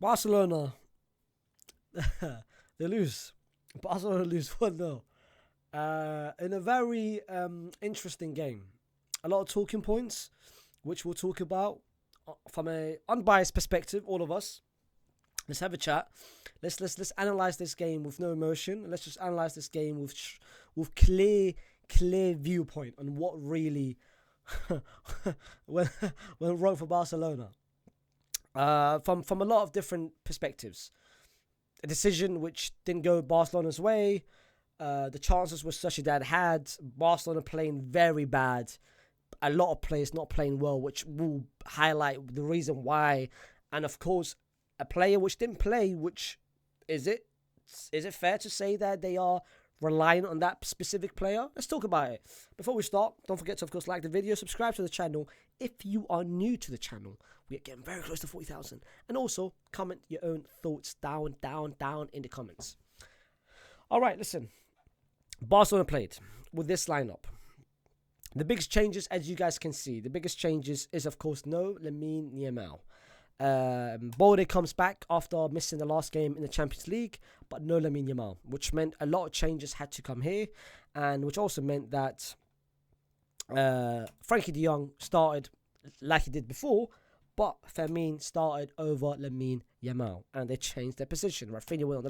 Barcelona, they lose. Barcelona lose 1-0. In a very interesting game. A lot of talking points, which we'll talk about from a unbiased perspective, all of us. Let's have a chat. Let's analyze this game with no emotion. Let's just analyze this game with clear viewpoint on what really went wrong for Barcelona. From a lot of different perspectives. A decision which didn't go Barcelona's way. The chances which Sociedad had. Barcelona playing very bad. A lot of players not playing well, which will highlight the reason why. And of course, a player which didn't play, which is it fair to say that they are reliant on that specific player? Let's talk about it. Before we start, don't forget to, of course, like the video, subscribe to the channel if you are new to the channel. We are getting very close to 40,000. And also, comment your own thoughts down in the comments. All right, listen. Barcelona played with this lineup. The biggest changes, as you guys can see, is, of course, no Lamine Yamal. Balde comes back after missing the last game in the Champions League, but no Lamine Yamal, which meant a lot of changes had to come here, and which also meant that Frankie de Jong started like he did before, but Fermin started over Lamine Yamal, and they changed their position. Rafinha went on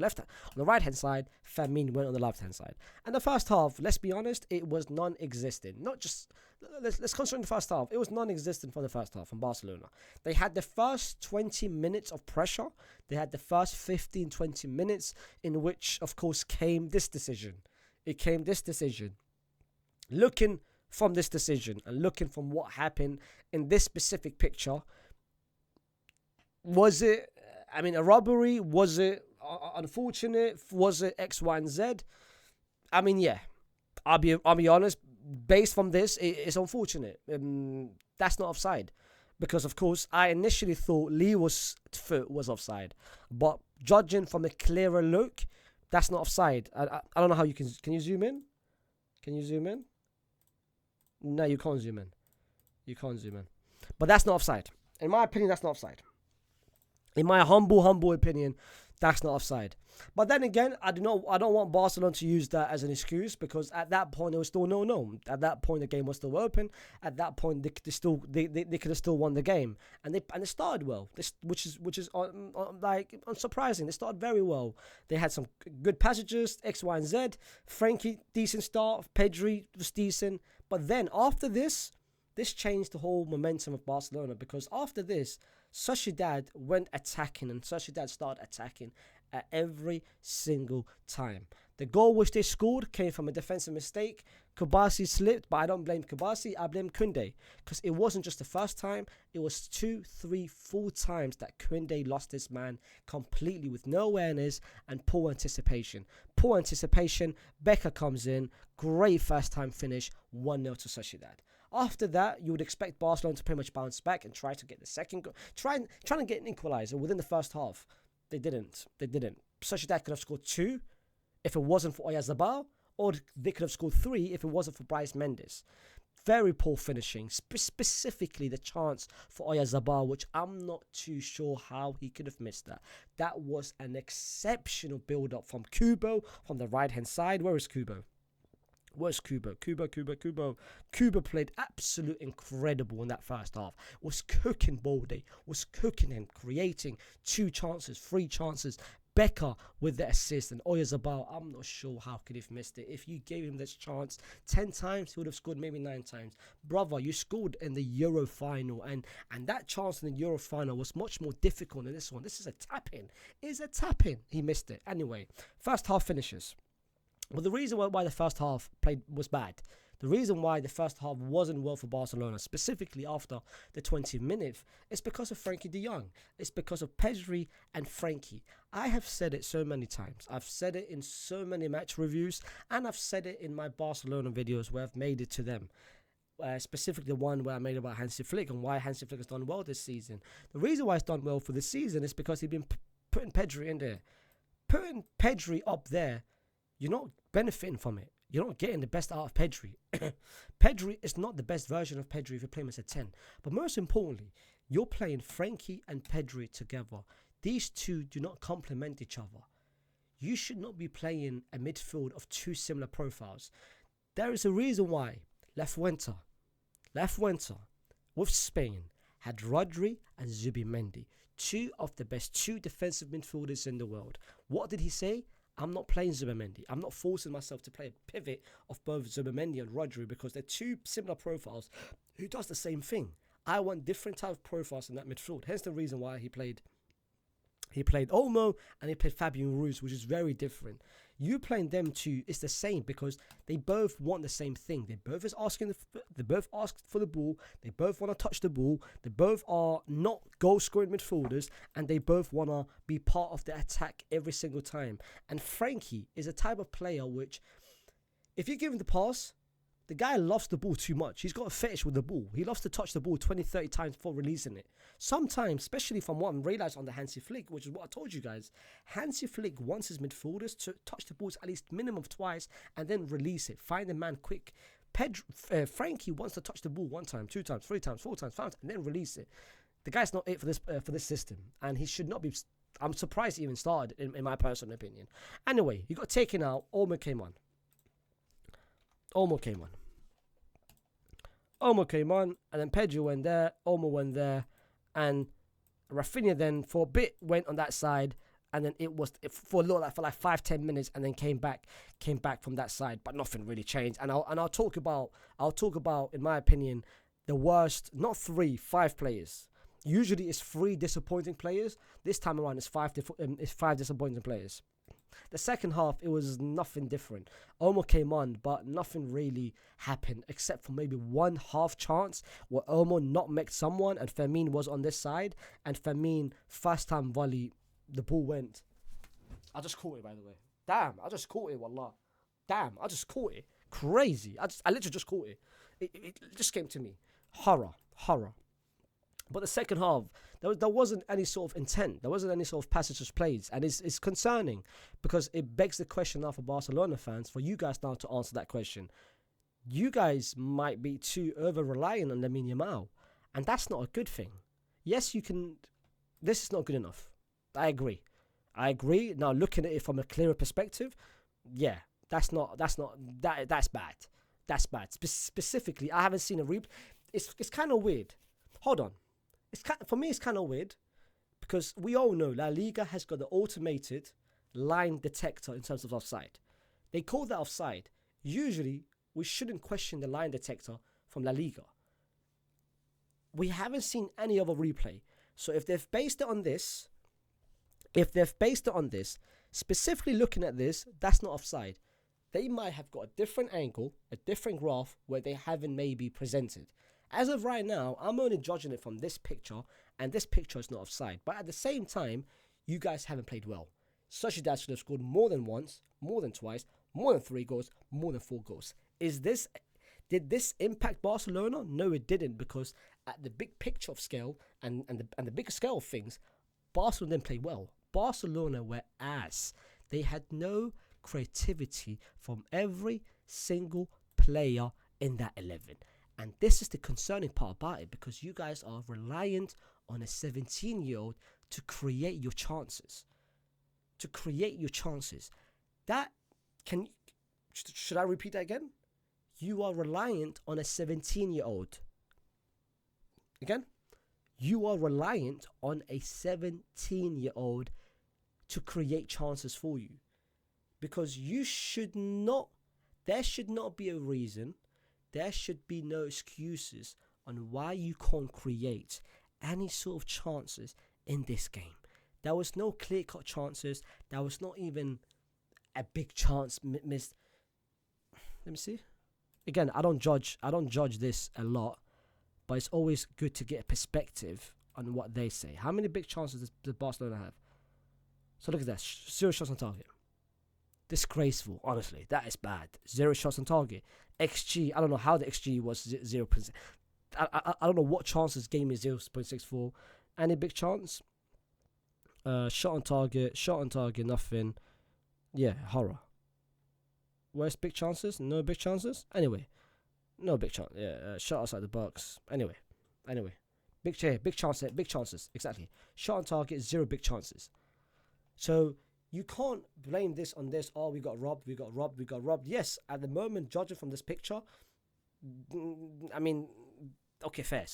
the right hand side, Fermin went on the left hand side. And the first half, let's be honest, it was non-existent. Let's concentrate on the first half. It was non-existent for the first half from Barcelona. They had the first 20 minutes of pressure. They had the first 15-20 minutes in which, of course, came this decision. Looking from this decision and looking from what happened in this specific picture, was it, a robbery? Was it unfortunate? Was it X, Y, and Z? Yeah. I'll be honest. Based from this, it's unfortunate. That's not offside. Because, of course, I initially thought Leo's foot was offside. But judging from a clearer look, that's not offside. I don't know how you can you zoom in? Can you zoom in? No, you can't zoom in. But that's not offside. In my opinion, that's not offside. In my humble opinion, that's not offside. But then again, I don't want Barcelona to use that as an excuse, because at that point it was still 0-0. At that point the game was still open. At that point they could have still won the game, and they started well. Which is unsurprising. They started very well. They had some good passages, X, Y, and Z. Frankie, decent start. Pedri was decent. But then after this changed the whole momentum of Barcelona, because after this, Sociedad went attacking, and Sociedad started attacking at every single time. The goal which they scored came from a defensive mistake. Kubasi slipped, but I don't blame Kubasi, I blame Koundé. Because it wasn't just the first time, it was 2, 3, 4 times that Koundé lost his man completely with no awareness and poor anticipation. Becker comes in, great first time finish, 1-0 to Sociedad. After that, you would expect Barcelona to pretty much bounce back and try to get the second goal. Trying to get an equalizer within the first half. They didn't. Sociedad could have scored 2 if it wasn't for Oyarzabal, or they could have scored 3 if it wasn't for Bryce Mendes. Very poor finishing, specifically the chance for Oyarzabal, which I'm not too sure how he could have missed that. That was an exceptional build-up from Kubo from the right-hand side. Where is Kubo? Where's Kubo? Kubo played absolute incredible in that first half. Was cooking Balde. Was cooking him, creating 2 chances, 3 chances. Becker with the assist, and Oyarzabal, I'm not sure how could he have missed it. If you gave him this chance 10 times, he would have scored maybe 9 times. Brother, you scored in the Euro final, and that chance in the Euro final was much more difficult than this one. This is a tap-in. He missed it. Anyway, first half finishes. Well, the reason why the first half played was bad, the reason why the first half wasn't well for Barcelona, specifically after the 20 minutes, is because of Frankie de Jong. It's because of Pedri and Frankie. I have said it so many times. I've said it in so many match reviews, and I've said it in my Barcelona videos where I've made it to them. Specifically the one where I made about Hansi Flick and why Hansi Flick has done well this season. The reason why he's done well for this season is because he's been putting Pedri in there. Putting Pedri up there, you're not benefiting from it. You're not getting the best out of Pedri. Pedri is not the best version of Pedri if you play him as a 10. But most importantly, you're playing Frankie and Pedri together. these two do not complement each other. You should not be playing a midfield of two similar profiles. There is a reason why Left-Winter with Spain had Rodri and Zubimendi, two of the best two defensive midfielders in the world. What did he say? I'm not playing Zubimendi. I'm not forcing myself to play a pivot of both Zubimendi and Rodri because they're two similar profiles who does the same thing. I want different type of profiles in that midfield. Hence the reason why he played Olmo and he played Fabian Ruiz, which is very different. You playing them two is the same because they both want the same thing. They both ask for the ball. They both want to touch the ball. They both are not goal scoring midfielders, and they both want to be part of the attack every single time. And Frankie is a type of player which, if you give him the pass, the guy loves the ball too much. He's got a fetish with the ball. He loves to touch the ball 20, 30 times before releasing it. Sometimes, especially from what I realised on the Hansi Flick, which is what I told you guys, Hansi Flick wants his midfielders to touch the balls at least minimum of twice and then release it. Find the man quick. Frankie wants to touch the ball 1 time, 2 times, 3 times, 4 times, 5 times, and then release it. The guy's not it for this system, and he should not be. I'm surprised he even started, in my personal opinion. Anyway, he got taken out. Olmo came on, and then Pedro went there, Olmo went there, and Rafinha then for a bit went on that side, and then it for 5-10 minutes, and then came back from that side, but nothing really changed. And I'll talk about in my opinion the worst, not 3, 5 players. Usually it's 3 disappointing players. This time around it's 5 disappointing players. The second half, it was nothing different. Olmo came on, but nothing really happened except for maybe 1 half chance where Olmo nutmegged someone and Fermin was on this side. And Fermin, first time volley, the ball went. I just caught it, by the way. Damn, I just caught it, wallah. Damn, I just caught it. Crazy. I literally just caught it. It just came to me. Horror. But the second half, there wasn't any sort of intent. There wasn't any sort of passages played. And it's concerning because it begs the question now for Barcelona fans, for you guys now to answer that question. You guys might be too over-reliant on Lamine Yamal. And that's not a good thing. Yes, you can. This is not good enough. I agree. Now, looking at it from a clearer perspective, yeah, that's bad. That's bad. Specifically, I haven't seen a replay. It's kind of weird. Hold on. For me, it's kind of weird because we all know La Liga has got the automated line detector in terms of offside. They call that offside. Usually, we shouldn't question the line detector from La Liga. We haven't seen any other replay. So if they've based it on this, specifically looking at this, that's not offside. They might have got a different angle, a different graph where they haven't maybe presented. As of right now, I'm only judging it from this picture, and this picture is not offside. But at the same time, you guys haven't played well. Sociedad should have scored more than once, more than twice, more than 3 goals, more than 4 goals. Did this impact Barcelona? No, it didn't, because at the big picture of scale and the bigger scale of things, Barcelona didn't play well. Barcelona were ass. They had no creativity from every single player in that 11. And this is the concerning part about it, because you guys are reliant on a 17-year-old to create your chances. Should I repeat that again? You are reliant on a 17-year-old. Again? You are reliant on a 17-year-old to create chances for you. Because there should not be a reason. There should be no excuses on why you can't create any sort of chances in this game. There was no clear-cut chances. There was not even a big chance missed. Let me see. Again, I don't judge this a lot, but it's always good to get a perspective on what they say. How many big chances does Barcelona have? So look at that. 0 shots on target. Disgraceful, honestly. That is bad. 0 shots on target. XG, I don't know how the XG was 0%. I don't know what chances game is 0.64. Any big chance? Shot on target, nothing. Yeah, horror. Where's big chances? No big chances? Anyway, no big chance. Yeah, shot outside the box. Anyway. Big chances. Exactly. Shot on target, 0 big chances. So you can't blame this on this. Oh, we got robbed. Yes, at the moment, judging from this picture, I mean, okay, fair.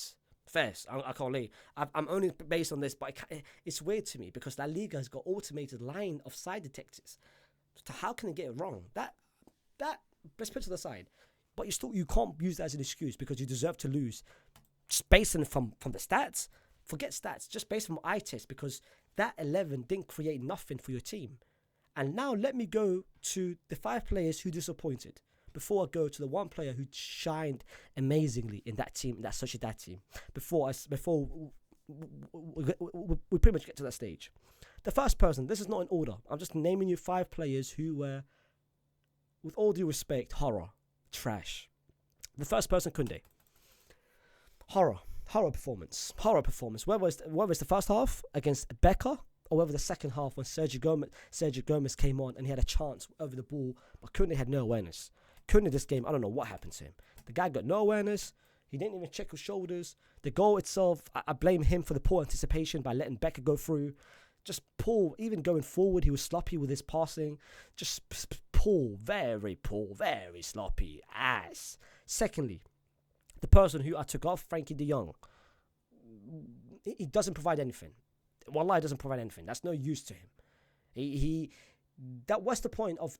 I can't lie. I'm only based on this, but it's weird to me because La Liga has got automated line of side detectors. So how can they get it wrong? That let's put it to the side. But you can't use that as an excuse because you deserve to lose. Just based on from the stats, forget stats. Just based on eye test because that 11 didn't create nothing for your team. And now let me go to the 5 players who disappointed before I go to the 1 player who shined amazingly in that team, that Sociedad team. Before we pretty much get to that stage. The first person, this is not in order. I'm just naming you 5 players who were, with all due respect, horror, trash. The first person, Koundé. Horror performance. Whether it's the first half against Becker or whether the second half when Sergio Gomez came on and he had a chance over the ball, but Koundé had no awareness. Koundé this game, I don't know what happened to him. The guy got no awareness. He didn't even check his shoulders. The goal itself, I blame him for the poor anticipation by letting Becker go through. Just poor, even going forward, he was sloppy with his passing. Just poor, very sloppy ass. Secondly, the person who I took off, Frankie de Jong. He doesn't provide anything. Wallah, doesn't provide anything. That's no use to him. What's the point of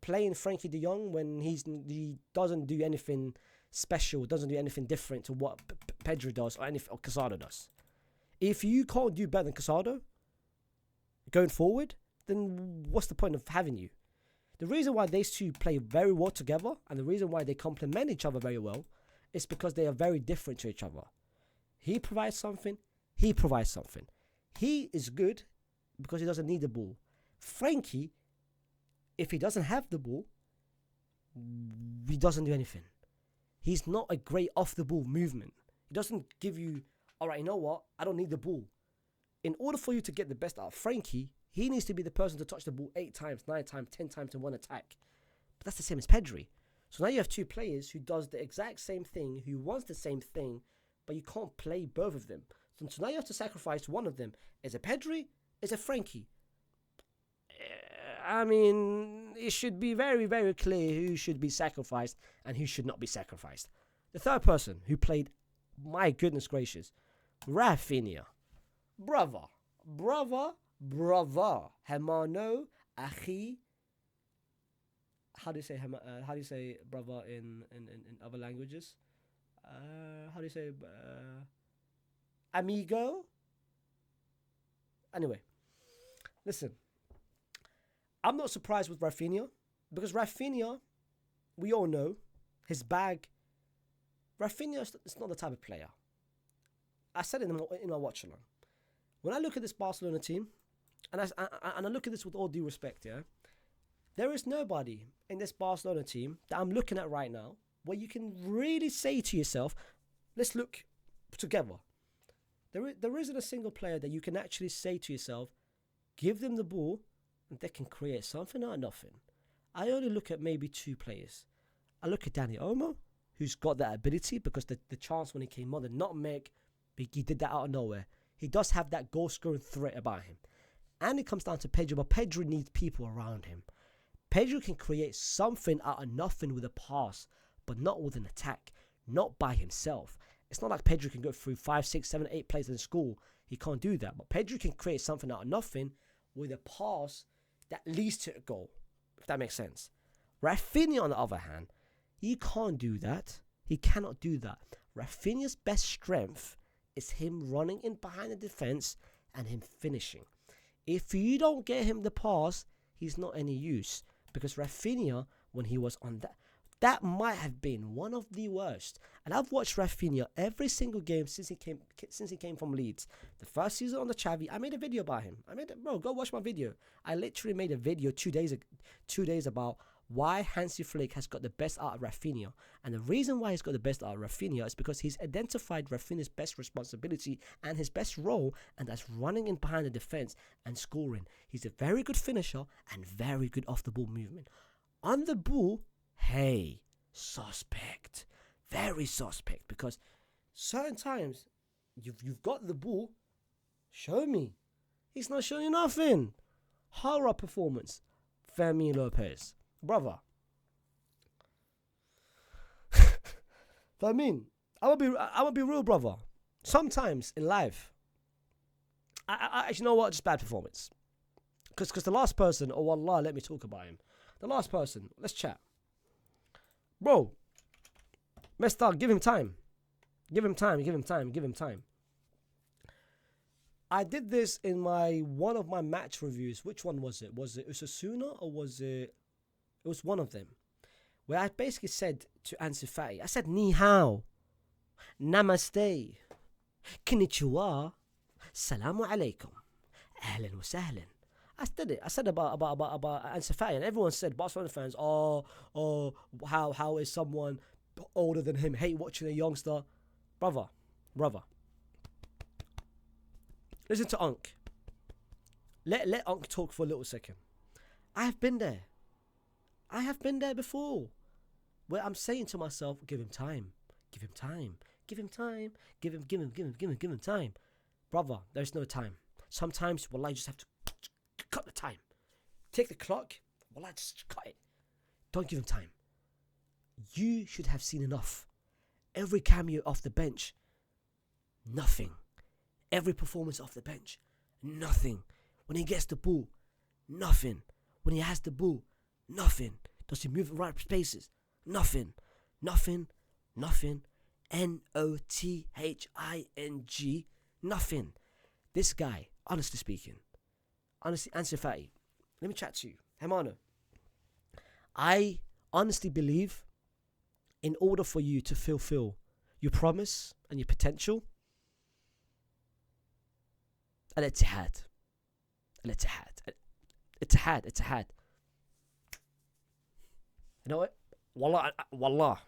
playing Frankie de Jong when he doesn't do anything special, doesn't do anything different to what Pedro does or Casado does? If you can't do better than Casado going forward, then what's the point of having you? The reason why these two play very well together and the reason why they complement each other very well is because they are very different to each other. He provides something, he provides something. He is good because he doesn't need the ball. Frankie, if he doesn't have the ball, he doesn't do anything. He's not a great off-the-ball movement. He doesn't give you, all right, you know what? I don't need the ball. In order for you to get the best out of Frankie, he needs to be the person to touch the ball 8 times, 9 times, 10 times in one attack. But that's the same as Pedri. So now you have 2 players who does the exact same thing, who wants the same thing, but you can't play both of them. So now you have to sacrifice one of them. Is it Pedri? Is it Frankie? I mean, it should be very, very clear who should be sacrificed and who should not be sacrificed. The third person who played, my goodness gracious, Rafinha. Brother. Hermano, Achi. How do you say brother in other languages? How do you say amigo? Anyway, listen. I'm not surprised with Rafinha because Rafinha, we all know his bag. Rafinha is not the type of player. I said it in my watch along. When I look at this Barcelona team, and I look at this with all due respect, yeah, there is nobody in this Barcelona team that I'm looking at right now where you can really say to yourself, let's look together. There isn't a single player that you can actually say to yourself, give them the ball, and they can create something out of nothing. I only look at maybe 2 players. I look at Dani Olmo, who's got that ability because the chance when he came on, the nutmeg, he did that out of nowhere. He does have that goal-scoring threat about him. And it comes down to Pedro, but Pedro needs people around him. Pedro can create something out of nothing with a pass, but not with an attack, not by himself. It's not like Pedro can go through 5, 6, 7, 8 plays in school. He can't do that. But Pedro can create something out of nothing with a pass that leads to a goal, if that makes sense. Rafinha, on the other hand, he can't do that. He cannot do that. Rafinha's best strength is him running in behind the defense and him finishing. If you don't get him the pass, he's not any use. Because Rafinha, when he was on that might have been one of the worst. And I've watched Rafinha every single game since he came from Leeds. The first season on the Xavi, I made a video about him. Bro, go watch my video. I literally made a video 2 days about why Hansi Flick has got the best out of Rafinha. And the reason why he's got the best out of Rafinha is because he's identified Rafinha's best responsibility and his best role, and that's running in behind the defense and scoring. He's a very good finisher and very good off the ball movement. On the ball, suspect. Very suspect, because certain times You've got the ball. Show me. He's not showing you nothing. Horror performance. Fermin Lopez. Brother. Fermin, I would be real, brother. Sometimes in life, I actually know what, just bad performance. Because the last person, oh Allah, let me talk about him. The last person, let's chat. Bro, messed up, give him time. Give him time. I did this in one of my match reviews. Which one was it? Was it Osasuna or was it? It was one of them. Where I basically said to Ansu Fati, I said, Ni hao, Namaste, Konnichiwa, Salamu alaikum, Ahlan wa sahlan. I did it. I said about Ansu Fati, and everyone said, Barcelona fans, how is someone older than him hate watching a youngster? Brother. Listen to Unk. Let Unk talk for a little second. I have been there. I have been there before. Where I'm saying to myself, give him time. Give him time. Give him time. Give him time. Brother, there's no time. Sometimes, wallah, you just have to cut the time. Take the clock. Wallah, just cut it. Don't give him time. You should have seen enough. Every cameo off the bench, nothing. Every performance off the bench, nothing. When he gets the ball, nothing. When he has the ball, nothing. Does he move in right spaces? Nothing. Nothing. Nothing. Nothing. This guy, honestly speaking, Ansu Fati, let me chat to you. Hermano, I honestly believe in order for you to fulfill your promise and your potential, Al-Ittihad. You know what? Wallah.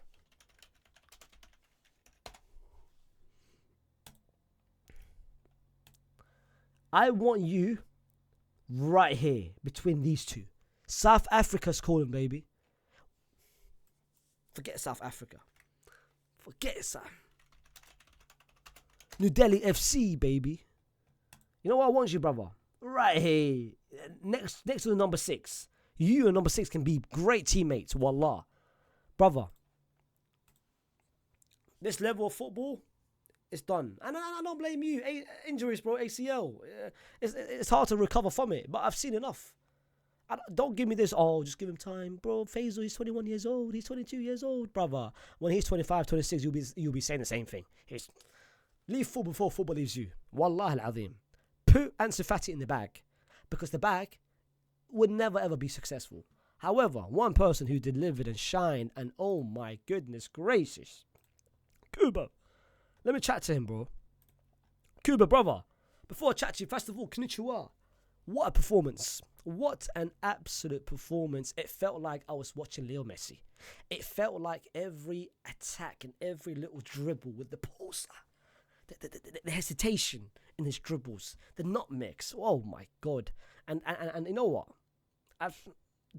I want you right here between these two. South Africa's calling, baby. Forget South Africa. Forget it, South. New Delhi FC, baby. You know what I want you, brother? Right here. Next to the number 6. You and number 6 can be great teammates, wallah. Brother. This level of football, it's done. And I don't blame you. Injuries, bro, ACL. It's hard to recover from it, but I've seen enough. Don't give me this, just give him time. Bro, Faysal, he's 21 years old. He's 22 years old, brother. When he's 25, 26, you'll be saying the same thing. Leave football before football leaves you. Wallah al-azim. Put Ansu Fati in the bag. Because the bag would never ever be successful. However, one person who delivered and shined, and oh my goodness gracious, Kubo. Let me chat to him, bro. Kubo, brother. Before I chat to you, first of all, konnichiwa. What a performance. What an absolute performance. It felt like I was watching Leo Messi. It felt like every attack and every little dribble with the pulse, the hesitation in his dribbles, the nutmegs. Oh my God. And you know what?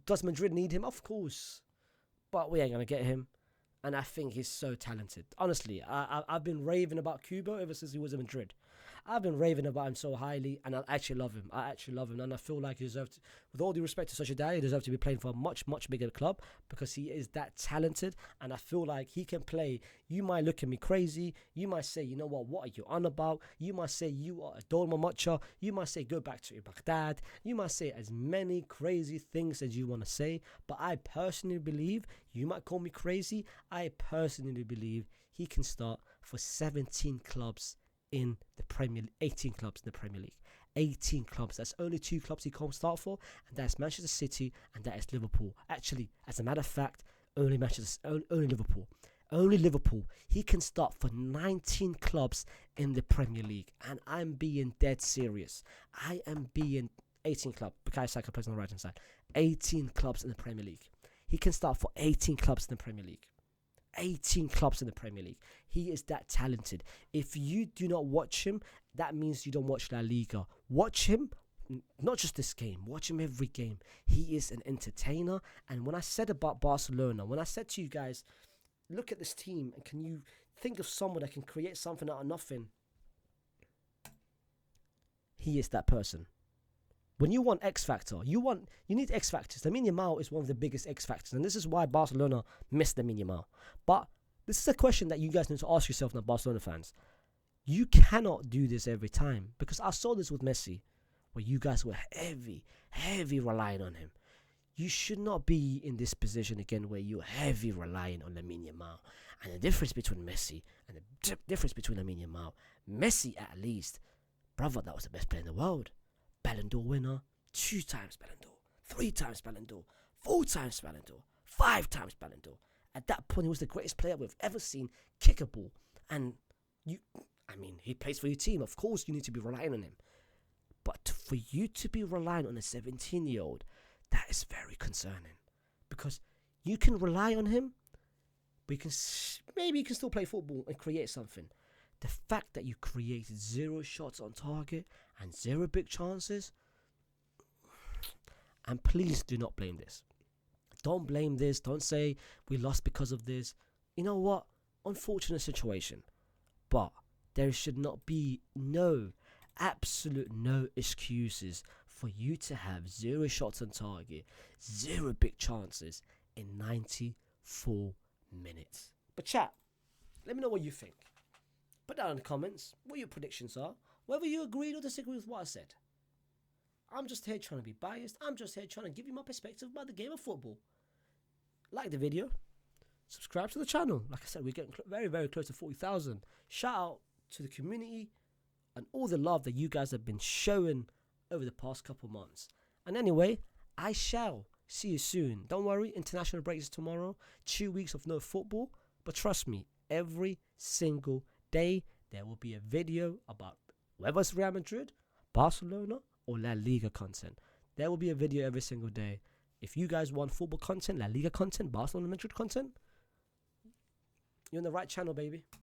Does Madrid need him? Of course. But we ain't going to get him. And I think he's so talented. Honestly, I've been raving about Kubo ever since he was in Madrid. I've been raving about him so highly, and I actually love him. And I feel like he deserves, with all due respect to Sociedad, he deserves to be playing for a much, much bigger club because he is that talented, and I feel like he can play. You might look at me crazy. You might say, you know what are you on about? You might say you are a Dolma Macha. You might say go back to Baghdad. You might say as many crazy things as you want to say, but I personally believe, you might call me crazy, I personally believe he can start for 17 clubs in the Premier League, 18 clubs in the Premier League. 18 clubs. That's only 2 clubs he can't start for, and that's Manchester City and that is Liverpool. Actually, as a matter of fact, only Liverpool. Only Liverpool. He can start for 19 clubs in the Premier League, and I'm being dead serious. I am being 18 clubs. Bukayo Saka plays on the right hand side. 18 clubs in the Premier League. He can start for 18 clubs in the Premier League. 18 clubs in the Premier League. He is that talented. If you do not watch him, that means you don't watch La Liga. Watch him, not just this game. Watch him every game. He is an entertainer. And when I said about Barcelona, when I said to you guys, look at this team and can you think of someone that can create something out of nothing? he is that person. When you want X factor, you need X factors. Lamine Yamal is one of the biggest X factors, and this is why Barcelona missed Lamine Yamal. But this is a question that you guys need to ask yourself now, Barcelona fans. You cannot do this every time, because I saw this with Messi, where you guys were heavy relying on him. You should not be in this position again where you're heavy relying on Lamine Yamal. And the difference between Messi and the difference between Lamine Yamal, Messi at least, brother, that was the best player in the world. Ballon d'Or winner, 2 times Ballon d'Or, 3 times Ballon d'Or, 4 times Ballon d'Or, 5 times Ballon d'Or. At that point, he was the greatest player we've ever seen kick a ball. And he plays for your team. Of course, you need to be relying on him. But for you to be relying on a 17-year-old, that is very concerning. Because you can rely on him, but maybe you can still play football and create something. The fact that you created 0 shots on target and 0 big chances, and please do not blame this. Don't blame this. Don't say we lost because of this. You know what? Unfortunate situation. But there should not be absolute no excuses for you to have 0 shots on target, 0 big chances in 94 minutes. But chat, let me know what you think. Put down in the comments what your predictions are, whether you agree or disagree with what I said. I'm just here trying to be biased. I'm just here trying to give you my perspective about the game of football. Like the video. Subscribe to the channel. Like I said, we're getting very close to 40,000. Shout out to the community and all the love that you guys have been showing over the past couple months. And anyway, I shall see you soon. Don't worry, international break is tomorrow. 2 weeks of no football. But trust me, every single day there will be a video about whether it's Real Madrid, Barcelona, or La Liga content. There will be a video every single day. If you guys want football content, La Liga content, Barcelona, Madrid content, you're on the right channel, baby.